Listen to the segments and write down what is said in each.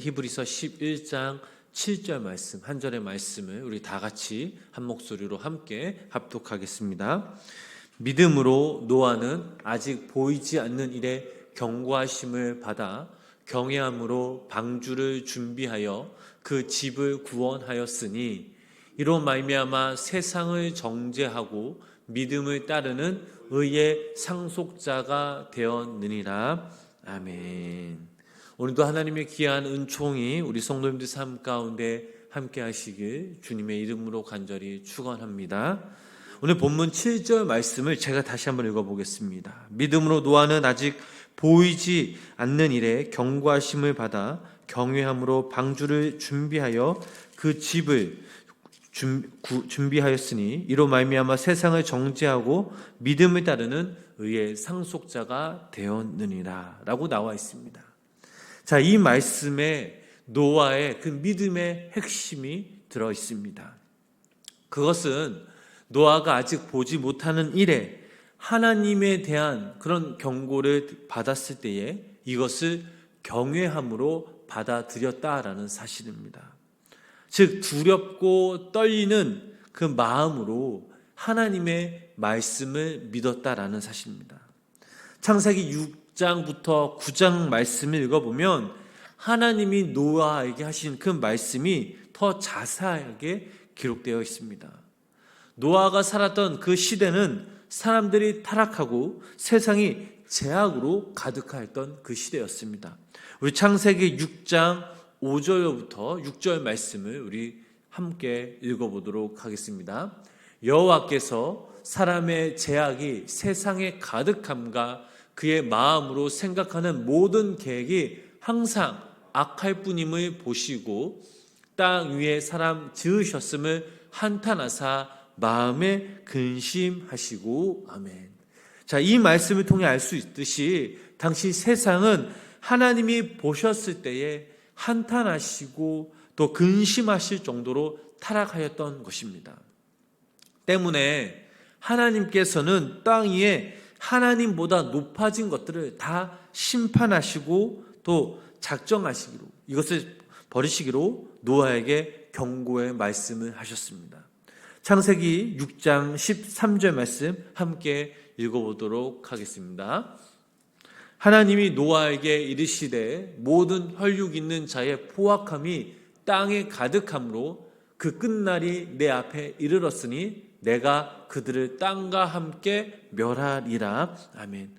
히브리서 11장 7절 말씀, 한 절의 말씀을 우리 다 같이 한 목소리로 함께 합독하겠습니다. 믿음으로 노아는 아직 보이지 않는 일에 경고하심을 받아 경외함으로 방주를 준비하여 그 집을 구원하였으니 이로 말미암아 세상을 정죄하고 믿음을 따르는 의의 상속자가 되었느니라. 아멘. 오늘도 하나님의 귀한 은총이 우리 성도님들 삶 가운데 함께 하시길 주님의 이름으로 간절히 축원합니다. 오늘 본문 7절 말씀을 제가 다시 한번 읽어보겠습니다. 믿음으로 노아는 아직 보이지 않는 일에 경고하심을 받아 경외함으로 방주를 준비하여 그 집을 준비하였으니 이로 말미암아 세상을 정죄하고 믿음을 따르는 의의 상속자가 되었느니라 라고 나와 있습니다. 자, 이 말씀에 노아의 그 믿음의 핵심이 들어 있습니다. 그것은 노아가 아직 보지 못하는 일에 하나님에 대한 그런 경고를 받았을 때에 이것을 경외함으로 받아들였다라는 사실입니다. 즉 두렵고 떨리는 그 마음으로 하나님의 말씀을 믿었다라는 사실입니다. 창세기 6장부터 9장 말씀을 읽어보면 하나님이 노아에게 하신 그 말씀이 더 자세하게 기록되어 있습니다. 노아가 살았던 그 시대는 사람들이 타락하고 세상이 죄악으로 가득하였던 그 시대였습니다. 우리 창세기 6장 5절부터 6절 말씀을 우리 함께 읽어보도록 하겠습니다. 여호와께서 사람의 죄악이 세상에 가득함과 그의 마음으로 생각하는 모든 계획이 항상 악할 뿐임을 보시고 땅 위에 사람 지으셨음을 한탄하사 마음에 근심하시고 아멘. 자, 이 말씀을 통해 알 수 있듯이 당시 세상은 하나님이 보셨을 때에 한탄하시고 또 근심하실 정도로 타락하였던 것입니다. 때문에 하나님께서는 땅 위에 하나님보다 높아진 것들을 다 심판하시고 또 작정하시기로 이것을 버리시기로 노아에게 경고의 말씀을 하셨습니다. 창세기 6장 13절 말씀 함께 읽어보도록 하겠습니다. 하나님이 노아에게 이르시되 모든 혈육 있는 자의 포악함이 땅에 가득함으로 그 끝날이 내 앞에 이르렀으니 내가 그들을 땅과 함께 멸하리라. 아멘.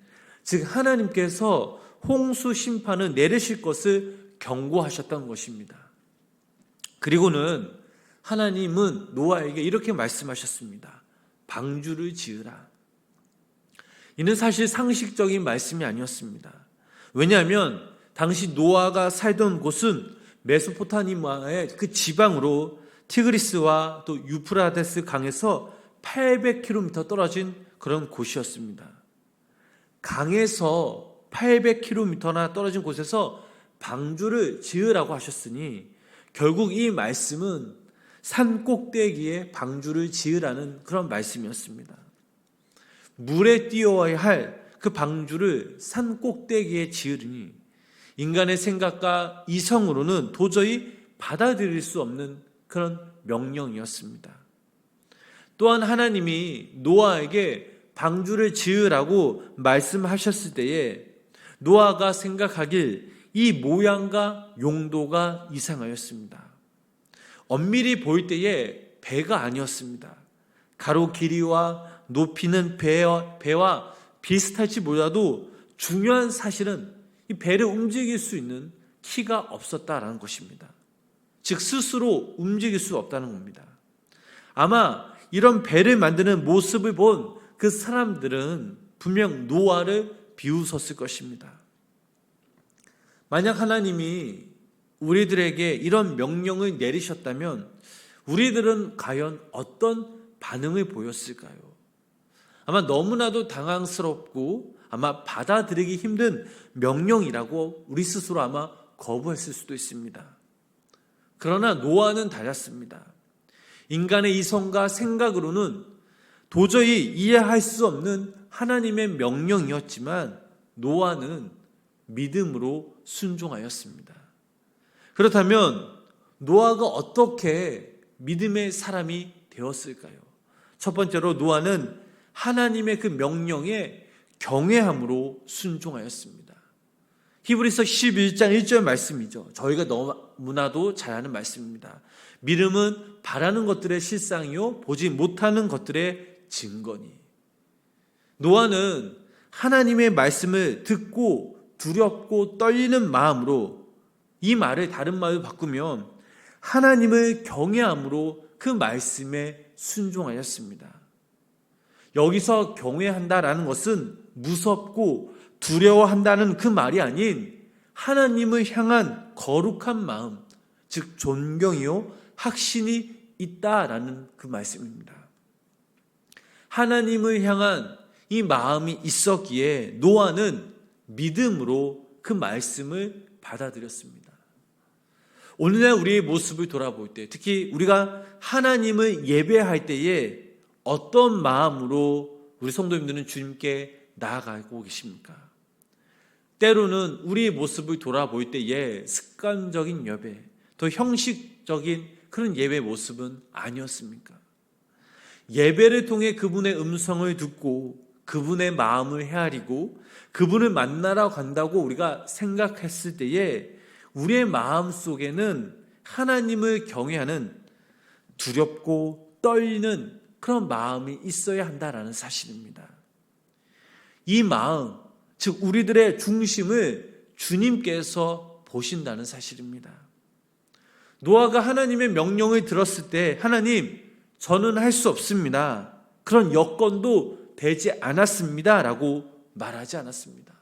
즉 하나님께서 홍수 심판을 내리실 것을 경고하셨던 것입니다. 그리고는 하나님은 노아에게 이렇게 말씀하셨습니다. 방주를 지으라. 이는 사실 상식적인 말씀이 아니었습니다. 왜냐하면 당시 노아가 살던 곳은 메소포타미아의 그 지방으로 티그리스와 또 유프라데스 강에서 800km 떨어진 그런 곳이었습니다. 강에서 800km나 떨어진 곳에서 방주를 지으라고 하셨으니 결국 이 말씀은 산 꼭대기에 방주를 지으라는 그런 말씀이었습니다. 물에 띄어야 할 그 방주를 산 꼭대기에 지으리니 인간의 생각과 이성으로는 도저히 받아들일 수 없는 그런 명령이었습니다. 또한 하나님이 노아에게 방주를 지으라고 말씀하셨을 때에 노아가 생각하길 이 모양과 용도가 이상하였습니다. 엄밀히 볼 때에 배가 아니었습니다. 가로 길이와 높이는 배와 비슷할지 몰라도 중요한 사실은 이 배를 움직일 수 있는 키가 없었다라는 것입니다. 즉 스스로 움직일 수 없다는 겁니다. 아마 이런 배를 만드는 모습을 본 그 사람들은 분명 노아를 비웃었을 것입니다. 만약 하나님이 우리들에게 이런 명령을 내리셨다면 우리들은 과연 어떤 반응을 보였을까요? 아마 너무나도 당황스럽고 아마 받아들이기 힘든 명령이라고 우리 스스로 아마 거부했을 수도 있습니다. 그러나 노아는 달랐습니다. 인간의 이성과 생각으로는 도저히 이해할 수 없는 하나님의 명령이었지만 노아는 믿음으로 순종하였습니다. 그렇다면 노아가 어떻게 믿음의 사람이 되었을까요? 첫 번째로 노아는 하나님의 그 명령에 경외함으로 순종하였습니다. 히브리서 11장 1절 말씀이죠. 저희가 너무나도 잘 아는 말씀입니다. 믿음은 바라는 것들의 실상이요 보지 못하는 것들의 증거니. 노아는 하나님의 말씀을 듣고 두렵고 떨리는 마음으로, 이 말을 다른 말로 바꾸면 하나님을 경외함으로 그 말씀에 순종하였습니다. 여기서 경외한다라는 것은 무섭고 두려워한다는 그 말이 아닌 하나님을 향한 거룩한 마음, 즉 존경이요 확신이 있다라는 그 말씀입니다. 하나님을 향한 이 마음이 있었기에 노아는 믿음으로 그 말씀을 받아들였습니다. 오늘날 우리의 모습을 돌아볼 때, 특히 우리가 하나님을 예배할 때에 어떤 마음으로 우리 성도님들은 주님께 나아가고 계십니까? 때로는 우리의 모습을 돌아볼 때에 습관적인 예배, 더 형식적인 그런 예배 모습은 아니었습니까? 예배를 통해 그분의 음성을 듣고 그분의 마음을 헤아리고 그분을 만나러 간다고 우리가 생각했을 때에 우리의 마음 속에는 하나님을 경외하는 두렵고 떨리는 그런 마음이 있어야 한다라는 사실입니다. 이 마음, 즉 우리들의 중심을 주님께서 보신다는 사실입니다. 노아가 하나님의 명령을 들었을 때 하나님, 저는 할 수 없습니다. 그런 여건도 되지 않았습니다. 라고 말하지 않았습니다.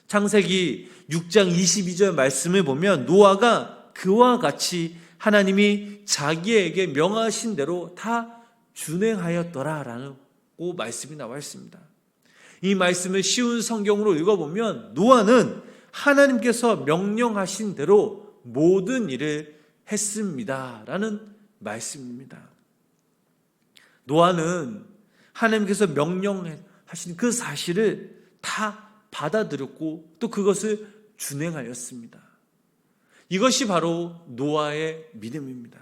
창세기 6장 22절 말씀을 보면 노아가 그와 같이 하나님이 자기에게 명하신 대로 다 준행하였더라라고 말씀이 나와 있습니다. 이 말씀을 쉬운 성경으로 읽어보면 노아는 하나님께서 명령하신 대로 모든 일을 했습니다 라는 말씀입니다. 노아는 하나님께서 명령하신 그 사실을 다 받아들였고 또 그것을 준행하였습니다. 이것이 바로 노아의 믿음입니다.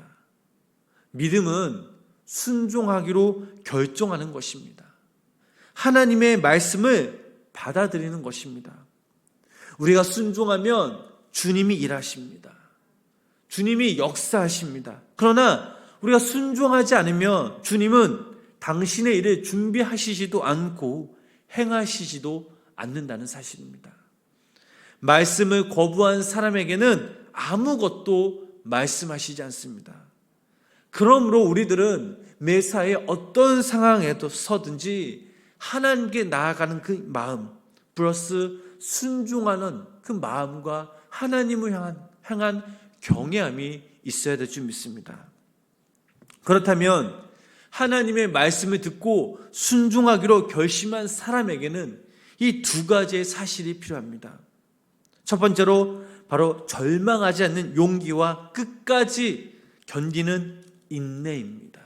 믿음은 순종하기로 결정하는 것입니다. 하나님의 말씀을 받아들이는 것입니다. 우리가 순종하면 주님이 일하십니다. 주님이 역사하십니다. 그러나 우리가 순종하지 않으면 주님은 당신의 일을 준비하시지도 않고 행하시지도 않는다는 사실입니다. 말씀을 거부한 사람에게는 아무것도 말씀하시지 않습니다. 그러므로 우리들은 매사에 어떤 상황에도 서든지 하나님께 나아가는 그 마음 플러스 순종하는 그 마음과 하나님을 향한 경외함이 있어야 될 줄 믿습니다. 그렇다면 하나님의 말씀을 듣고 순종하기로 결심한 사람에게는 이 두 가지의 사실이 필요합니다. 첫 번째로 바로 절망하지 않는 용기와 끝까지 견디는 인내입니다.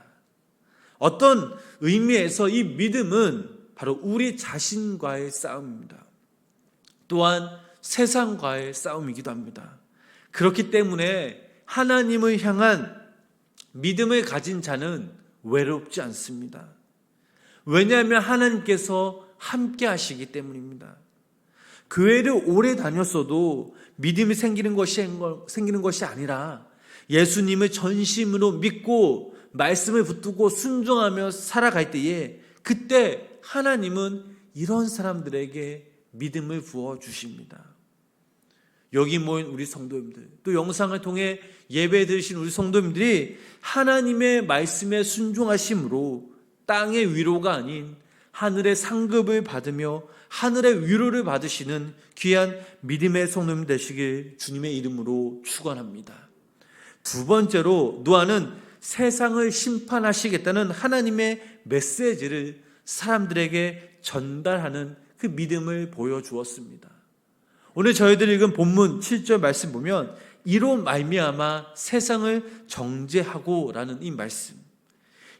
어떤 의미에서 이 믿음은 바로 우리 자신과의 싸움입니다. 또한 세상과의 싸움이기도 합니다. 그렇기 때문에 하나님을 향한 믿음을 가진 자는 외롭지 않습니다. 왜냐하면 하나님께서 함께 하시기 때문입니다. 교회를 오래 다녔어도 믿음이 생기는 것이 아니라 예수님을 전심으로 믿고 말씀을 붙들고 순종하며 살아갈 때에 그때 하나님은 이런 사람들에게 믿음을 부어주십니다. 여기 모인 우리 성도님들, 또 영상을 통해 예배 드리신 우리 성도님들이 하나님의 말씀에 순종하심으로 땅의 위로가 아닌 하늘의 상급을 받으며 하늘의 위로를 받으시는 귀한 믿음의 성도님 되시길 주님의 이름으로 축원합니다. 두 번째로 노아는 세상을 심판하시겠다는 하나님의 메시지를 사람들에게 전달하는 그 믿음을 보여주었습니다. 오늘 저희들이 읽은 본문 7절 말씀 보면 이로 말미암아 세상을 정죄하고 라는 이 말씀,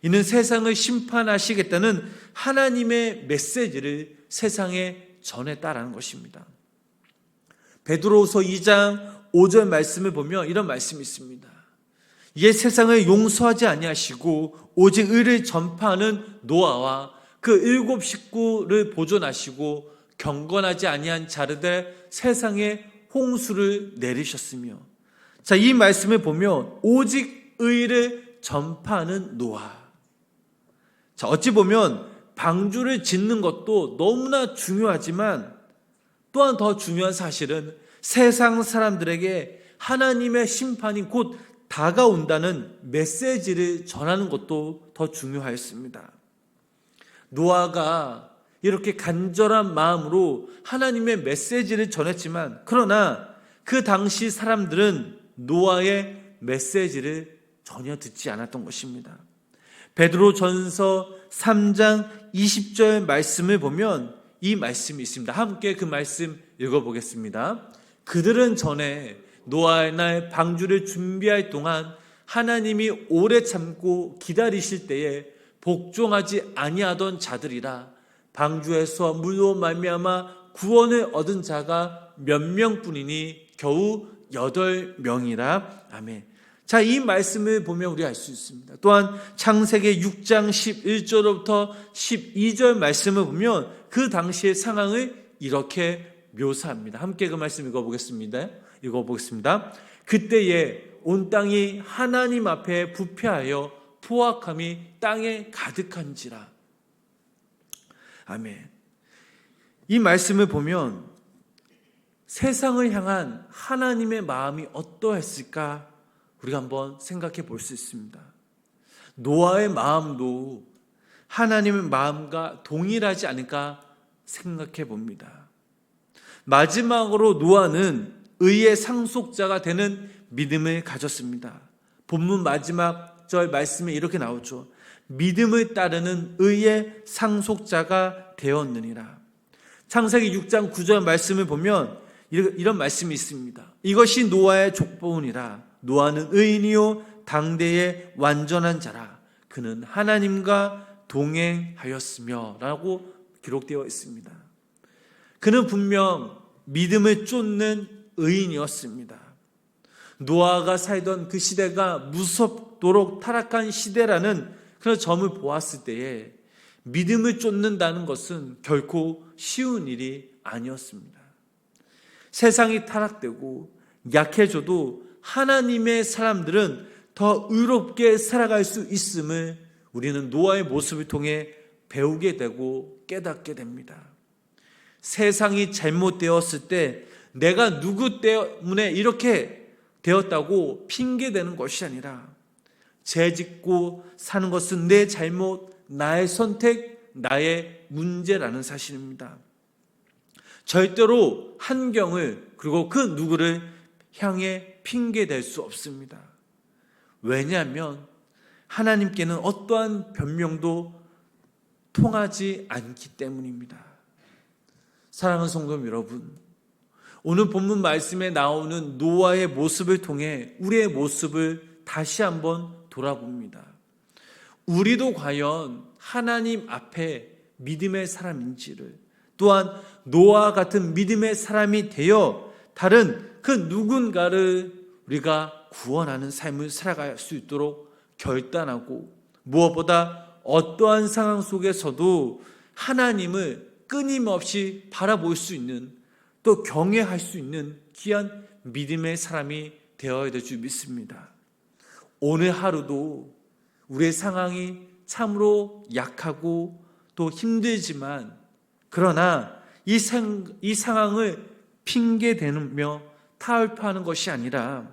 이는 세상을 심판하시겠다는 하나님의 메시지를 세상에 전했다라는 것입니다. 베드로후서 2장 5절 말씀을 보면 이런 말씀이 있습니다. 옛 세상을 용서하지 아니하시고 오직 의를 전파하는 노아와 그 7 식구를 보존하시고 경건하지 아니한 자르되 세상에 홍수를 내리셨으며. 자, 이 말씀을 보면 오직 의를 전파하는 노아. 자, 어찌 보면 방주를 짓는 것도 너무나 중요하지만 또한 더 중요한 사실은 세상 사람들에게 하나님의 심판이 곧 다가온다는 메시지를 전하는 것도 더 중요하였습니다. 노아가 이렇게 간절한 마음으로 하나님의 메시지를 전했지만 그러나 그 당시 사람들은 노아의 메시지를 전혀 듣지 않았던 것입니다. 베드로전서 3장 20절 말씀을 보면 이 말씀이 있습니다. 함께 그 말씀 읽어보겠습니다. 그들은 전에 노아의 날 방주를 준비할 동안 하나님이 오래 참고 기다리실 때에 복종하지 아니하던 자들이라. 방주에서 물로 말미암아 구원을 얻은 자가 몇 명뿐이니 겨우 8명이라. 아멘. 자, 이 말씀을 보면 우리가 알 수 있습니다. 또한 창세기 6장 11절부터 12절 말씀을 보면 그 당시의 상황을 이렇게 묘사합니다. 함께 그 말씀 읽어보겠습니다. 그때에 온 땅이 하나님 앞에 부패하여 포악함이 땅에 가득한지라. 아멘. 이 말씀을 보면 세상을 향한 하나님의 마음이 어떠했을까 우리가 한번 생각해 볼 수 있습니다. 노아의 마음도 하나님의 마음과 동일하지 않을까 생각해 봅니다. 마지막으로 노아는 의의 상속자가 되는 믿음을 가졌습니다. 본문 마지막 절 말씀에 이렇게 나오죠. 믿음을 따르는 의의 상속자가 되었느니라. 창세기 6장 9절 말씀을 보면 이런 말씀이 있습니다. 이것이 노아의 족보니라. 노아는 의인이요 당대의 완전한 자라. 그는 하나님과 동행하였으며 라고 기록되어 있습니다. 그는 분명 믿음을 쫓는 의인이었습니다. 노아가 살던 그 시대가 무섭도록 타락한 시대라는 그런 점을 보았을 때에 믿음을 쫓는다는 것은 결코 쉬운 일이 아니었습니다. 세상이 타락되고 약해져도 하나님의 사람들은 더 의롭게 살아갈 수 있음을 우리는 노아의 모습을 통해 배우게 되고 깨닫게 됩니다. 세상이 잘못되었을 때 내가 누구 때문에 이렇게 되었다고 핑계대는 것이 아니라 죄짓고 사는 것은 내 잘못, 나의 선택, 나의 문제라는 사실입니다. 절대로 환경을 그리고 그 누구를 향해 핑계댈 수 없습니다. 왜냐하면 하나님께는 어떠한 변명도 통하지 않기 때문입니다. 사랑하는 성도 여러분, 오늘 본문 말씀에 나오는 노아의 모습을 통해 우리의 모습을 다시 한번 돌아봅니다. 우리도 과연 하나님 앞에 믿음의 사람인지를, 또한 노아와 같은 믿음의 사람이 되어 다른 그 누군가를 우리가 구원하는 삶을 살아갈 수 있도록 결단하고, 무엇보다 어떠한 상황 속에서도 하나님을 끊임없이 바라볼 수 있는, 또 경외할 수 있는 귀한 믿음의 사람이 되어야 될 줄 믿습니다. 오늘 하루도 우리의 상황이 참으로 약하고 또 힘들지만, 그러나 이 상황을 핑계대며 타협하는 것이 아니라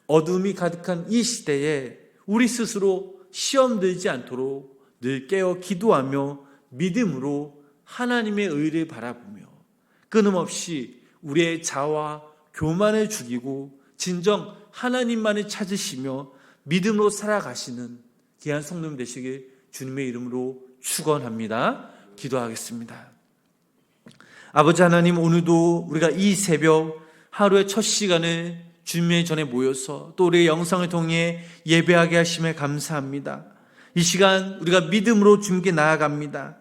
어둠이 가득한 이 시대에 우리 스스로 시험 들지 않도록 늘 깨어 기도하며 믿음으로 하나님의 의를 바라보며 끊임없이 우리의 자와 교만을 죽이고 진정 하나님만을 찾으시며 믿음으로 살아가시는 귀한 성도님 되시길 주님의 이름으로 축원합니다. 기도하겠습니다. 아버지 하나님, 오늘도 우리가 이 새벽 하루의 첫 시간을 주님의 전에 모여서 또 우리의 영상을 통해 예배하게 하심에 감사합니다. 이 시간 우리가 믿음으로 주님께 나아갑니다.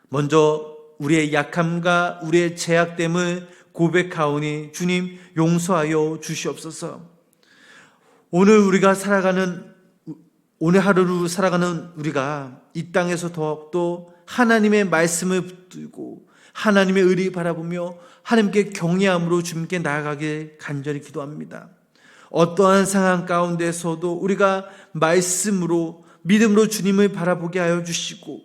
먼저 우리의 약함과 우리의 죄악됨을 고백하오니 주님 용서하여 주시옵소서. 오늘 하루를 살아가는 우리가 이 땅에서 더욱더 하나님의 말씀을 붙들고 하나님의 의를 바라보며 하나님께 경외함으로 주님께 나아가길 간절히 기도합니다. 어떠한 상황 가운데서도 우리가 말씀으로 믿음으로 주님을 바라보게 하여 주시고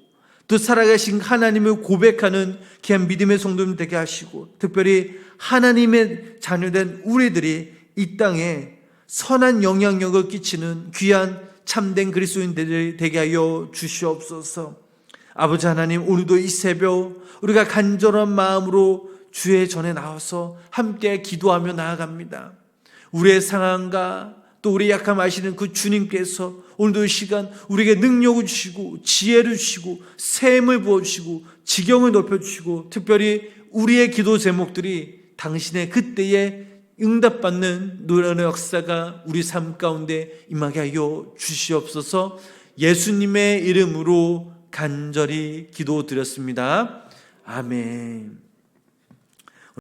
또 살아계신 하나님을 고백하는 귀한 믿음의 성도님 되게 하시고 특별히 하나님의 자녀된 우리들이 이 땅에 선한 영향력을 끼치는 귀한 참된 그리스도인들이 되게 하여 주시옵소서. 아버지 하나님, 오늘도 이 새벽 우리가 간절한 마음으로 주의 전에 나와서 함께 기도하며 나아갑니다. 우리의 상황과 또 우리 약함 아시는 그 주님께서 오늘도 이 시간 우리에게 능력을 주시고 지혜를 주시고 샘을 부어주시고 지경을 높여주시고 특별히 우리의 기도 제목들이 당신의 그때에 응답받는 노련의 역사가 우리 삶 가운데 임하게 하여 주시옵소서. 예수님의 이름으로 간절히 기도드렸습니다. 아멘.